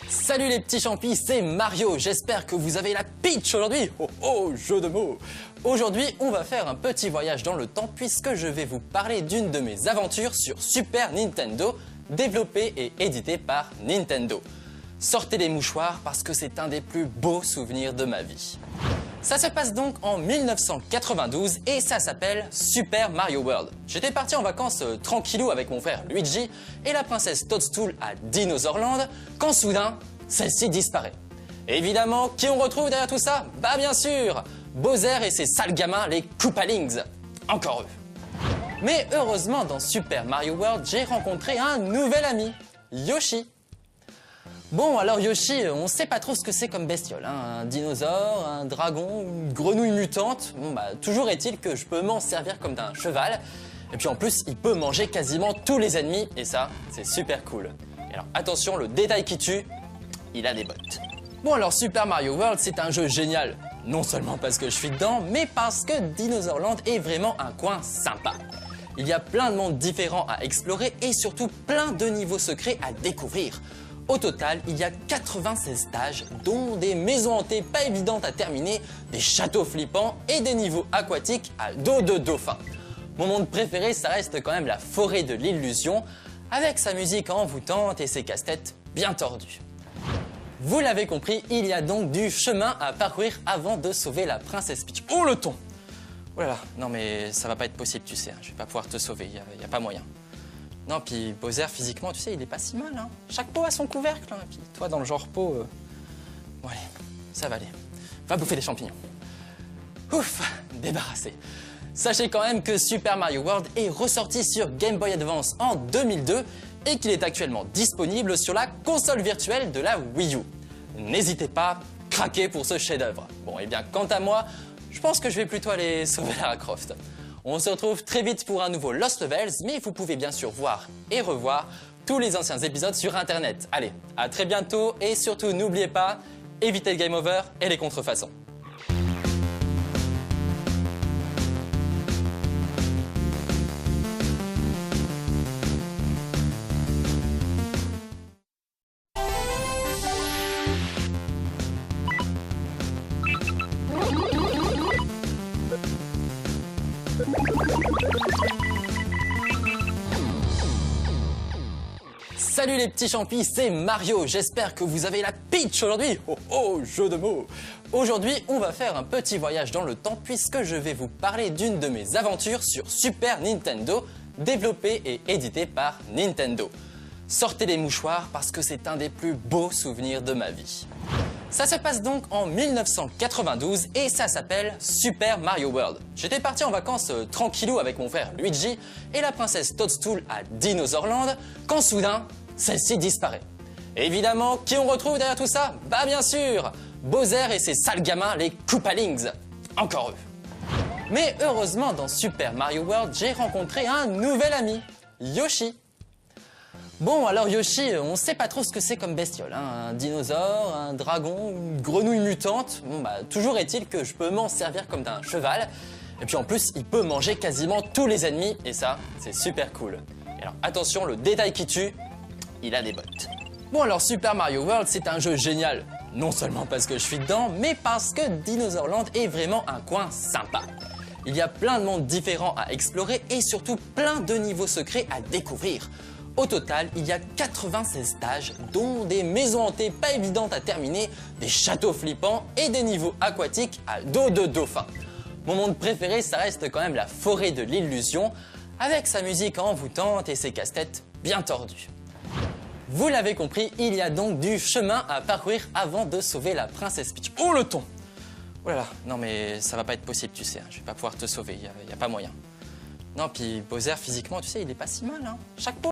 Salut les petits champis, c'est Mario, j'espère que vous avez la pitch aujourd'hui. Oh oh, jeu de mots. Aujourd'hui, on va faire un petit voyage dans le temps puisque je vais vous parler d'une de mes aventures sur Super Nintendo, développée et éditée par Nintendo. Sortez les mouchoirs parce que c'est un des plus beaux souvenirs de ma vie. Ça se passe donc en 1992 et ça s'appelle Super Mario World. J'étais parti en vacances tranquillou avec mon frère Luigi et la princesse Toadstool à Dinosaur Land quand soudain, celle-ci disparaît. Et évidemment, qui on retrouve derrière tout ça? Bah bien sûr, Bowser et ses sales gamins, les Koopalings. Encore eux. Mais heureusement, dans Super Mario World, j'ai rencontré un nouvel ami, Yoshi. Bon, alors Yoshi, on sait pas trop ce que c'est comme bestiole, hein. Un dinosaure, un dragon, une grenouille mutante. Bon, bah, toujours est-il que je peux m'en servir comme d'un cheval. Et puis en plus, il peut manger quasiment tous les ennemis, et ça, c'est super cool. Et alors attention, le détail qui tue, il a des bottes. Bon, alors Super Mario World, c'est un jeu génial. Non seulement parce que je suis dedans, mais parce que Dinosaur Land est vraiment un coin sympa. Il y a plein de mondes différents à explorer et surtout plein de niveaux secrets à découvrir. Au total, il y a 96 stages, dont des maisons hantées pas évidentes à terminer, des châteaux flippants et des niveaux aquatiques à dos de dauphin. Mon monde préféré, ça reste quand même la forêt de l'illusion, avec sa musique envoûtante et ses casse-têtes bien tordues. Vous l'avez compris, il y a donc du chemin à parcourir avant de sauver la princesse Peach. Oh le ton! Oh là là, non mais ça va pas être possible, tu sais, hein. Je vais pas pouvoir te sauver, y a pas moyen. Non, puis Bowser, physiquement, tu sais, il est pas si mal, hein. Chaque peau a son couvercle, hein. Et puis toi, dans le genre peau... Bon, allez, ça va aller. Va bouffer des champignons. Ouf, débarrassé. Sachez quand même que Super Mario World est ressorti sur Game Boy Advance en 2002 et qu'il est actuellement disponible sur la console virtuelle de la Wii U. N'hésitez pas, craquez pour ce chef-d'œuvre. Bon, et bien, quant à moi, je pense que je vais plutôt aller sauver Lara Croft. On se retrouve très vite pour un nouveau Lost Levels, mais vous pouvez bien sûr voir et revoir tous les anciens épisodes sur internet. Allez, à très bientôt et surtout n'oubliez pas, évitez le game over et les contrefaçons. Salut les petits champis, c'est Mario, j'espère que vous avez la pitch aujourd'hui. Oh oh, jeu de mots. Aujourd'hui, on va faire un petit voyage dans le temps puisque je vais vous parler d'une de mes aventures sur Super Nintendo, développée et éditée par Nintendo. Sortez les mouchoirs parce que c'est un des plus beaux souvenirs de ma vie. Ça se passe donc en 1992 et ça s'appelle Super Mario World. J'étais parti en vacances tranquillou avec mon frère Luigi et la princesse Toadstool à Dinosaur Land quand soudain, celle-ci disparaît. Et évidemment, qui on retrouve derrière tout ça? Bah bien sûr, Bowser et ses sales gamins, les Koopalings. Encore eux. Mais heureusement, dans Super Mario World, j'ai rencontré un nouvel ami, Yoshi. Bon, alors Yoshi, on sait pas trop ce que c'est comme bestiole, hein. Un dinosaure, un dragon, une grenouille mutante. Bon, bah, toujours est-il que je peux m'en servir comme d'un cheval. Et puis en plus, il peut manger quasiment tous les ennemis, et ça, c'est super cool. Et alors attention, le détail qui tue, il a des bottes. Bon, alors Super Mario World, c'est un jeu génial. Non seulement parce que je suis dedans, mais parce que Dinosaur Land est vraiment un coin sympa. Il y a plein de mondes différents à explorer et surtout plein de niveaux secrets à découvrir. Au total, il y a 96 stages, dont des maisons hantées pas évidentes à terminer, des châteaux flippants et des niveaux aquatiques à dos de dauphin. Mon monde préféré, ça reste quand même la forêt de l'illusion, avec sa musique envoûtante et ses casse-têtes bien tordues. Vous l'avez compris, il y a donc du chemin à parcourir avant de sauver la princesse Peach. Oh le ton! Oh là là, non mais ça va pas être possible, tu sais, hein. Je vais pas pouvoir te sauver, y a pas moyen. Non, puis Bowser, physiquement, tu sais, il est pas si mal, hein. Chaque peau